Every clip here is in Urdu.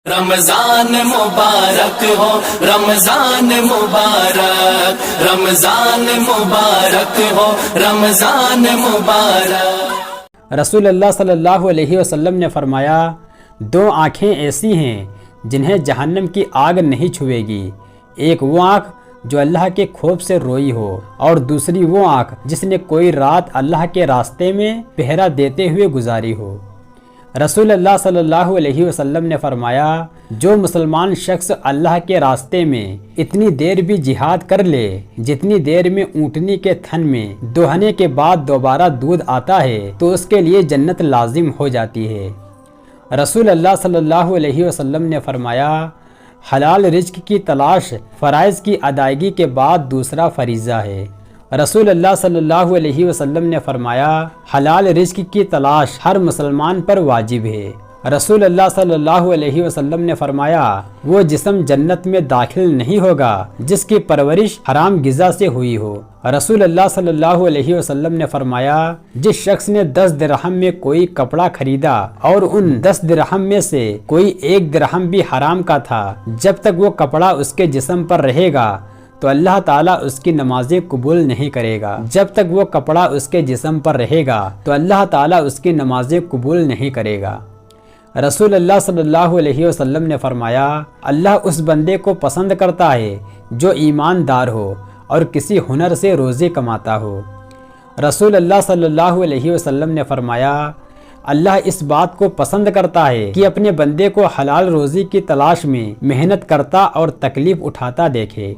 رمضان مبارک ہو، رمضان مبارک، رمضان مبارک ہو، رمضان مبارک۔ رسول اللہ صلی اللہ علیہ وسلم نے فرمایا، دو آنکھیں ایسی ہیں جنہیں جہنم کی آگ نہیں چھوئے گی، ایک وہ آنکھ جو اللہ کے خوف سے روئی ہو، اور دوسری وہ آنکھ جس نے کوئی رات اللہ کے راستے میں پہرا دیتے ہوئے گزاری ہو۔ رسول اللہ صلی اللہ علیہ وسلم نے فرمایا، جو مسلمان شخص اللہ کے راستے میں اتنی دیر بھی جہاد کر لے جتنی دیر میں اونٹنی کے تھن میں دوہنے کے بعد دوبارہ دودھ آتا ہے تو اس کے لیے جنت لازم ہو جاتی ہے۔ رسول اللہ صلی اللہ علیہ وسلم نے فرمایا، حلال رزق کی تلاش فرائض کی ادائیگی کے بعد دوسرا فریضہ ہے۔ رسول اللہ صلی اللہ علیہ وسلم نے فرمایا، حلال رزق کی تلاش ہر مسلمان پر واجب ہے۔ رسول اللہ صلی اللہ علیہ وسلم نے فرمایا، وہ جسم جنت میں داخل نہیں ہوگا جس کی پرورش حرام غذا سے ہوئی ہو۔ رسول اللہ صلی اللہ علیہ وسلم نے فرمایا، جس شخص نے 10 درہم میں کوئی کپڑا خریدا اور ان 10 درہم میں سے کوئی 1 درہم بھی حرام کا تھا، جب تک وہ کپڑا اس کے جسم پر رہے گا تو اللہ تعالیٰ اس کی نمازیں قبول نہیں کرے گا۔ جب تک وہ کپڑا اس کے جسم پر رہے گا تو اللہ تعالیٰ اس کی نمازیں قبول نہیں کرے گا۔ رسول اللہ صلی اللہ علیہ وسلم نے فرمایا، اللہ اس بندے کو پسند کرتا ہے جو ایماندار ہو اور کسی ہنر سے روزی کماتا ہو۔ رسول اللہ صلی اللہ علیہ وسلم نے فرمایا، اللہ اس بات کو پسند کرتا ہے کہ اپنے بندے کو حلال روزی کی تلاش میں محنت کرتا اور تکلیف اٹھاتا دیکھے۔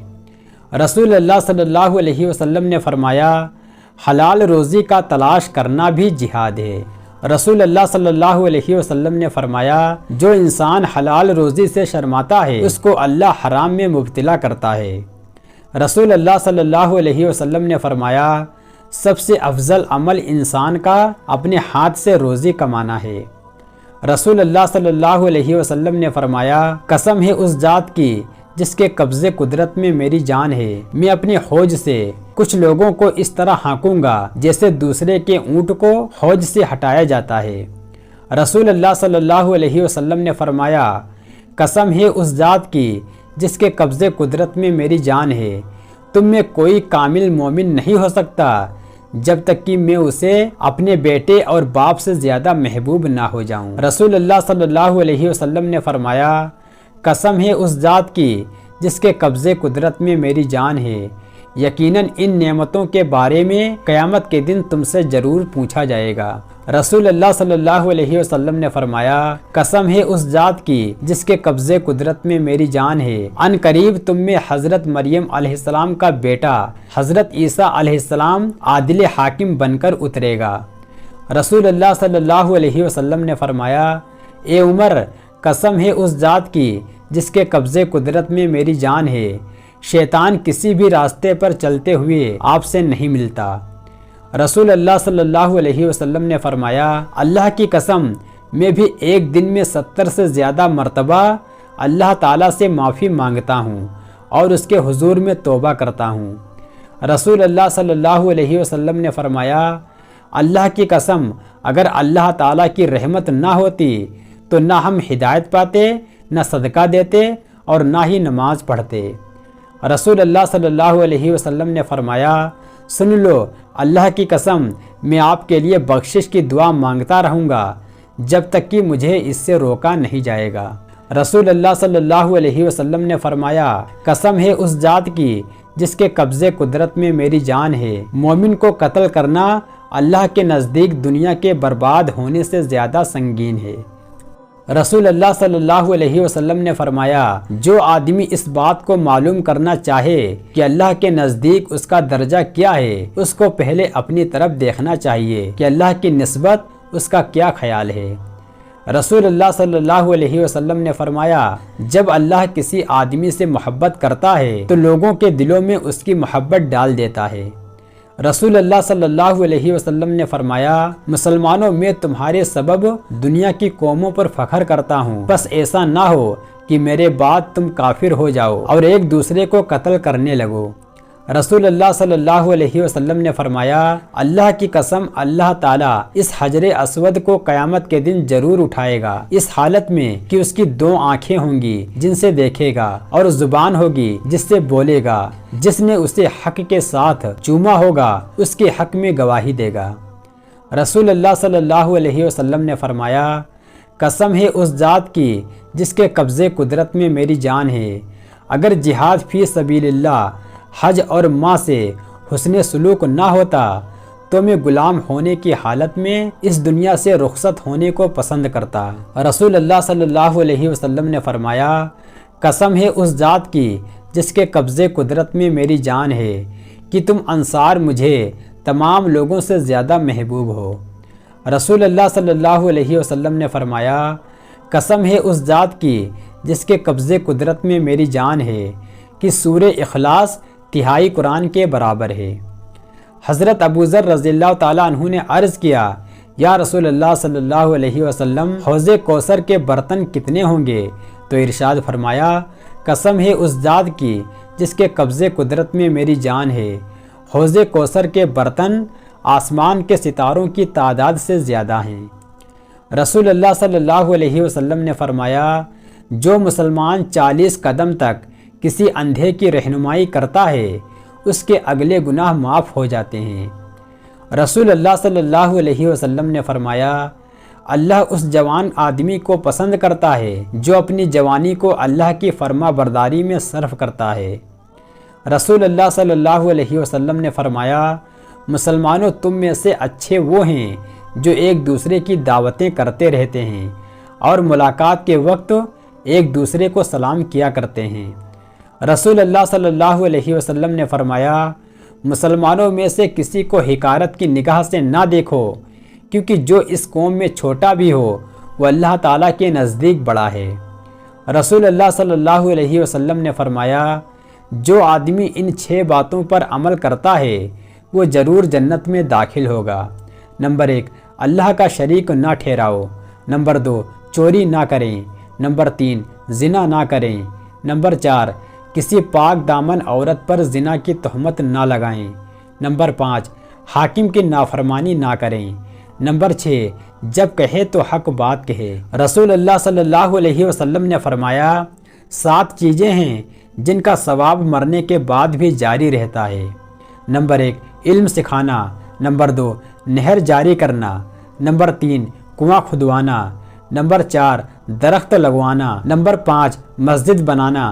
رسول اللہ صلی اللہ علیہ وسلم نے فرمایا، حلال روزی کا تلاش کرنا بھی جہاد ہے۔ رسول اللہ صلی اللہ علیہ وسلم نے فرمایا، جو انسان حلال روزی سے شرماتا ہے اس کو اللہ حرام میں مبتلا کرتا ہے۔ رسول اللہ صلی اللہ علیہ وسلم نے فرمایا، سب سے افضل عمل انسان کا اپنے ہاتھ سے روزی کمانا ہے۔ رسول اللہ صلی اللہ علیہ وسلم نے فرمایا، قسم ہے اس ذات کی جس کے قبضے قدرت میں میری جان ہے، میں اپنے حوض سے کچھ لوگوں کو اس طرح ہانکوں گا جیسے دوسرے کے اونٹ کو حوض سے ہٹایا جاتا ہے۔ رسول اللہ صلی اللہ علیہ وسلم نے فرمایا، قسم ہے اس ذات کی جس کے قبضے قدرت میں میری جان ہے، تم میں کوئی کامل مومن نہیں ہو سکتا جب تک کہ میں اسے اپنے بیٹے اور باپ سے زیادہ محبوب نہ ہو جاؤں۔ رسول اللہ صلی اللہ علیہ وسلم نے فرمایا، قسم ہے اس ذات کی جس کے قبضے قدرت میں میری جان ہے، یقیناً ان نعمتوں کے بارے میں قیامت کے دن تم سے ضرور پوچھا جائے گا۔ رسول اللہ صلی اللہ علیہ وسلم نے فرمایا، قسم ہے اس ذات کی جس کے قبضے قدرت میں میری جان ہے، ان قریب تم میں حضرت مریم علیہ السلام کا بیٹا حضرت عیسیٰ علیہ السلام عادل حاکم بن کر اترے گا۔ رسول اللہ صلی اللہ علیہ وسلم نے فرمایا، اے عمر، قسم ہے اس ذات کی جس کے قبضے قدرت میں میری جان ہے، شیطان کسی بھی راستے پر چلتے ہوئے آپ سے نہیں ملتا۔ رسول اللہ صلی اللہ علیہ وسلم نے فرمایا، اللہ کی قسم، میں بھی ایک دن میں 70 سے زیادہ مرتبہ اللہ تعالیٰ سے معافی مانگتا ہوں اور اس کے حضور میں توبہ کرتا ہوں۔ رسول اللہ صلی اللہ علیہ وسلم نے فرمایا، اللہ کی قسم، اگر اللہ تعالیٰ کی رحمت نہ ہوتی تو نہ ہم ہدایت پاتے، نہ صدقہ دیتے اور نہ ہی نماز پڑھتے۔ رسول اللہ صلی اللہ علیہ وسلم نے فرمایا، سن لو، اللہ کی قسم، میں آپ کے لیے بخشش کی دعا مانگتا رہوں گا جب تک کہ مجھے اس سے روکا نہیں جائے گا۔ رسول اللہ صلی اللہ علیہ وسلم نے فرمایا، قسم ہے اس ذات کی جس کے قبضے قدرت میں میری جان ہے، مومن کو قتل کرنا اللہ کے نزدیک دنیا کے برباد ہونے سے زیادہ سنگین ہے۔ رسول اللہ صلی اللہ علیہ وسلم نے فرمایا، جو آدمی اس بات کو معلوم کرنا چاہے کہ اللہ کے نزدیک اس کا درجہ کیا ہے، اس کو پہلے اپنی طرف دیکھنا چاہیے کہ اللہ کی نسبت اس کا کیا خیال ہے۔ رسول اللہ صلی اللہ علیہ وسلم نے فرمایا، جب اللہ کسی آدمی سے محبت کرتا ہے تو لوگوں کے دلوں میں اس کی محبت ڈال دیتا ہے۔ رسول اللہ صلی اللہ علیہ وسلم نے فرمایا، مسلمانوں، میں تمہارے سبب دنیا کی قوموں پر فخر کرتا ہوں، بس ایسا نہ ہو کہ میرے بعد تم کافر ہو جاؤ اور ایک دوسرے کو قتل کرنے لگو۔ رسول اللہ صلی اللہ علیہ وسلم نے فرمایا، اللہ کی قسم اللہ تعالیٰ اس حجر اسود کو قیامت کے دن ضرور اٹھائے گا، اس حالت میں کہ اس کی 2 آنکھیں ہوں گی جن سے دیکھے گا، اور زبان ہوگی جس سے بولے گا، جس نے اسے حق کے ساتھ چوما ہوگا اس کے حق میں گواہی دے گا۔ رسول اللہ صلی اللہ علیہ وسلم نے فرمایا، قسم ہے اس ذات کی جس کے قبضے قدرت میں میری جان ہے، اگر جہاد فی سبیل اللہ، حج اور ماں سے حسن سلوک نہ ہوتا تو میں غلام ہونے کی حالت میں اس دنیا سے رخصت ہونے کو پسند کرتا۔ رسول اللہ صلی اللہ علیہ وسلم نے فرمایا، قسم ہے اس ذات کی جس کے قبضے قدرت میں میری جان ہے کہ تم انصار مجھے تمام لوگوں سے زیادہ محبوب ہو۔ رسول اللہ صلی اللہ علیہ وسلم نے فرمایا، قسم ہے اس ذات کی جس کے قبضے قدرت میں میری جان ہے کہ سورہ اخلاص 1/3 قرآن کے برابر ہے۔ حضرت ابو ذر رضی اللہ تعالیٰ عنہ نے عرض کیا، یا رسول اللہ صلی اللہ علیہ وسلم، حوض کوثر کے برتن کتنے ہوں گے؟ تو ارشاد فرمایا، قسم ہے اس ذات کی جس کے قبضے قدرت میں میری جان ہے، حوض کوثر کے برتن آسمان کے ستاروں کی تعداد سے زیادہ ہیں۔ رسول اللہ صلی اللہ علیہ وسلم نے فرمایا، جو مسلمان 40 قدم تک کسی اندھے کی رہنمائی کرتا ہے اس کے اگلے گناہ معاف ہو جاتے ہیں۔ رسول اللہ صلی اللہ علیہ وسلم نے فرمایا، اللہ اس جوان آدمی کو پسند کرتا ہے جو اپنی جوانی کو اللہ کی فرما برداری میں صرف کرتا ہے۔ رسول اللہ صلی اللہ علیہ وسلم نے فرمایا، مسلمانوں تم میں سے اچھے وہ ہیں جو ایک دوسرے کی دعوتیں کرتے رہتے ہیں اور ملاقات کے وقت ایک دوسرے کو سلام کیا کرتے ہیں۔ رسول اللہ صلی اللہ علیہ وسلم نے فرمایا، مسلمانوں میں سے کسی کو حقارت کی نگاہ سے نہ دیکھو، کیونکہ جو اس قوم میں چھوٹا بھی ہو وہ اللہ تعالیٰ کے نزدیک بڑا ہے۔ رسول اللہ صلی اللہ علیہ وسلم نے فرمایا، جو آدمی ان 6 باتوں پر عمل کرتا ہے وہ ضرور جنت میں داخل ہوگا۔ نمبر 1، اللہ کا شریک نہ ٹھہراؤ۔ نمبر 2، چوری نہ کریں۔ نمبر 3، زنا نہ کریں۔ نمبر 4، کسی پاک دامن عورت پر زنا کی تہمت نہ لگائیں۔ نمبر 5، حاکم کی نافرمانی نہ کریں۔ نمبر 6، جب کہے تو حق بات کہے۔ رسول اللہ صلی اللہ علیہ وسلم نے فرمایا، 7 چیزیں ہیں جن کا ثواب مرنے کے بعد بھی جاری رہتا ہے۔ نمبر 1، علم سکھانا۔ نمبر 2، نہر جاری کرنا۔ نمبر 3، کنواں کھدوانا۔ نمبر 4، درخت لگوانا۔ نمبر 5، مسجد بنانا۔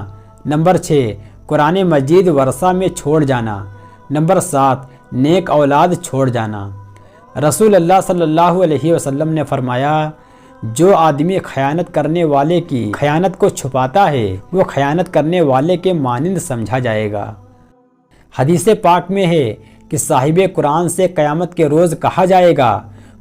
نمبر 6، قرآن مجید ورثہ میں چھوڑ جانا۔ نمبر 7، نیک اولاد چھوڑ جانا۔ رسول اللہ صلی اللہ علیہ وسلم نے فرمایا، جو آدمی خیانت کرنے والے کی خیانت کو چھپاتا ہے وہ خیانت کرنے والے کے مانند سمجھا جائے گا۔ حدیث پاک میں ہے کہ صاحب قرآن سے قیامت کے روز کہا جائے گا،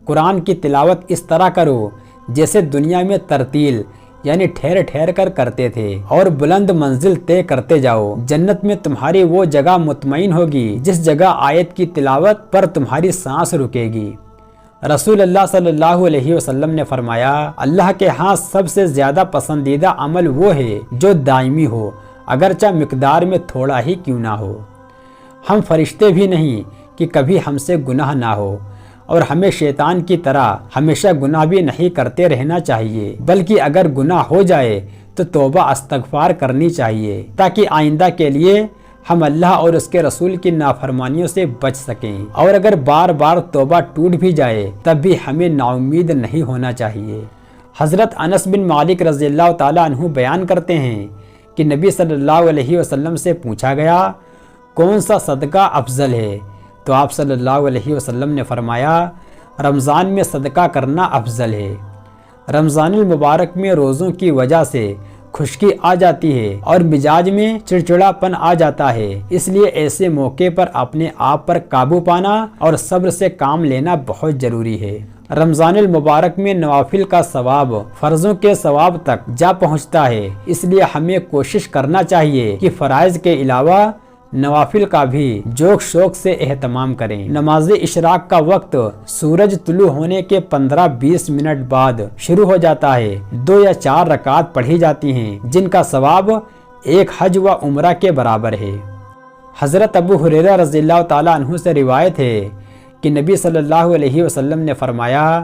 قرآن کی تلاوت اس طرح کرو جیسے دنیا میں ترتیل یعنی ٹھہر ٹھہر کر کرتے تھے، اور بلند منزل طے کرتے جاؤ۔ جنت میں تمہاری وہ جگہ مطمئن ہوگی جس جگہ آیت کی تلاوت پر تمہاری سانس رکے گی۔ رسول اللہ صلی اللہ علیہ وسلم نے فرمایا، اللہ کے ہاں سب سے زیادہ پسندیدہ عمل وہ ہے جو دائمی ہو، اگرچہ مقدار میں تھوڑا ہی کیوں نہ ہو۔ ہم فرشتے بھی نہیں کہ کبھی ہم سے گناہ نہ ہو، اور ہمیں شیطان کی طرح ہمیشہ گناہ بھی نہیں کرتے رہنا چاہیے، بلکہ اگر گناہ ہو جائے تو توبہ استغفار کرنی چاہیے تاکہ آئندہ کے لیے ہم اللہ اور اس کے رسول کی نافرمانیوں سے بچ سکیں، اور اگر بار بار توبہ ٹوٹ بھی جائے تب بھی ہمیں نا امید نہیں ہونا چاہیے۔ حضرت انس بن مالک رضی اللہ تعالیٰ عنہ بیان کرتے ہیں کہ نبی صلی اللہ علیہ وسلم سے پوچھا گیا، کون سا صدقہ افضل ہے؟ تو آپ صلی اللہ علیہ وسلم نے فرمایا، رمضان میں صدقہ کرنا افضل ہے۔ رمضان المبارک میں روزوں کی وجہ سے خشکی آ جاتی ہے اور مزاج میں چڑچڑاپن آ جاتا ہے، اس لیے ایسے موقع پر اپنے آپ پر قابو پانا اور صبر سے کام لینا بہت ضروری ہے۔ رمضان المبارک میں نوافل کا ثواب فرضوں کے ثواب تک جا پہنچتا ہے، اس لیے ہمیں کوشش کرنا چاہیے کہ فرائض کے علاوہ نوافل کا بھی جوک شوق سے اہتمام کریں۔ نماز اشراق کا وقت سورج طلوع ہونے کے 15-20 منٹ بعد شروع ہو جاتا ہے۔ 2 یا 4 رکعات پڑھی جاتی ہیں جن کا ثواب 1 حج و عمرہ کے برابر ہے۔ حضرت ابو ہریرہ رضی اللہ تعالیٰ عنہ سے روایت ہے کہ نبی صلی اللہ علیہ وسلم نے فرمایا،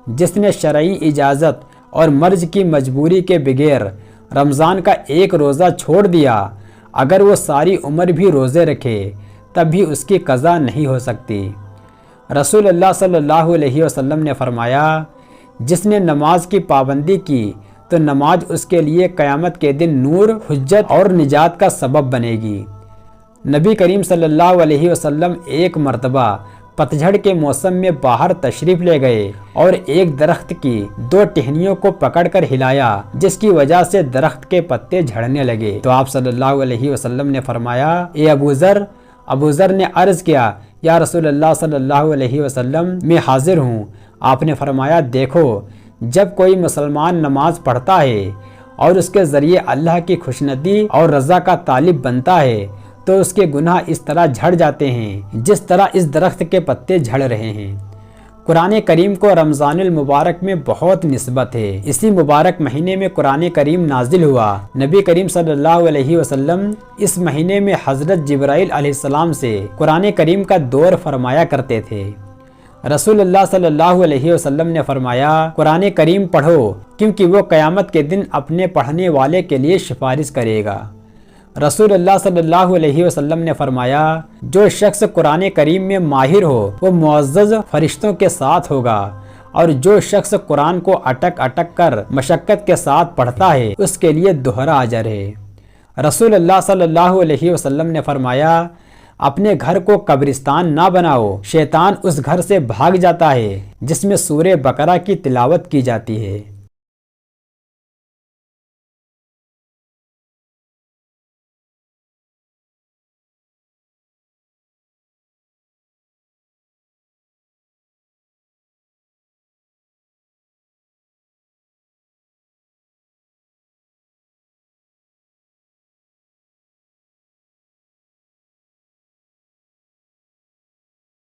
جس نے شرعی اجازت اور مرض کی مجبوری کے بغیر رمضان کا ایک روزہ چھوڑ دیا، اگر وہ ساری عمر بھی روزے رکھے تب بھی اس کی قضا نہیں ہو سکتی۔ رسول اللہ صلی اللہ علیہ وسلم نے فرمایا، جس نے نماز کی پابندی کی تو نماز اس کے لیے قیامت کے دن نور، حجت اور نجات کا سبب بنے گی۔ نبی کریم صلی اللہ علیہ وسلم ایک مرتبہ پتجھڑ کے موسم میں باہر تشریف لے گئے اور ایک درخت کی 2 ٹہنیوں کو پکڑ کر ہلایا، جس کی وجہ سے درخت کے پتے جھڑنے لگے تو آپ صلی اللہ علیہ وسلم نے فرمایا، اے ابو ذر۔ ابو ذر نے عرض کیا، یا رسول اللہ صلی اللہ علیہ وسلم، میں حاضر ہوں۔ آپ نے فرمایا، دیکھو، جب کوئی مسلمان نماز پڑھتا ہے اور اس کے ذریعے اللہ کی خوشنودی اور رضا کا طالب بنتا ہے تو اس کے گناہ اس طرح جھڑ جاتے ہیں جس طرح اس درخت کے پتے جھڑ رہے ہیں۔ قرآن کریم کو رمضان المبارک میں بہت نسبت ہے۔ اسی مبارک مہینے میں قرآن کریم نازل ہوا۔ نبی کریم صلی اللہ علیہ وسلم اس مہینے میں حضرت جبرائیل علیہ السلام سے قرآن کریم کا دور فرمایا کرتے تھے۔ رسول اللہ صلی اللہ علیہ وسلم نے فرمایا، قرآن کریم پڑھو کیونکہ وہ قیامت کے دن اپنے پڑھنے والے کے لیے سفارش کرے گا۔ رسول اللہ صلی اللہ علیہ وسلم نے فرمایا، جو شخص قرآن کریم میں ماہر ہو وہ معزز فرشتوں کے ساتھ ہوگا، اور جو شخص قرآن کو اٹک اٹک کر مشقت کے ساتھ پڑھتا ہے اس کے لیے دوہرا اجر ہے۔ رسول اللہ صلی اللہ علیہ وسلم نے فرمایا، اپنے گھر کو قبرستان نہ بناؤ، شیطان اس گھر سے بھاگ جاتا ہے جس میں سورہ بقرہ کی تلاوت کی جاتی ہے۔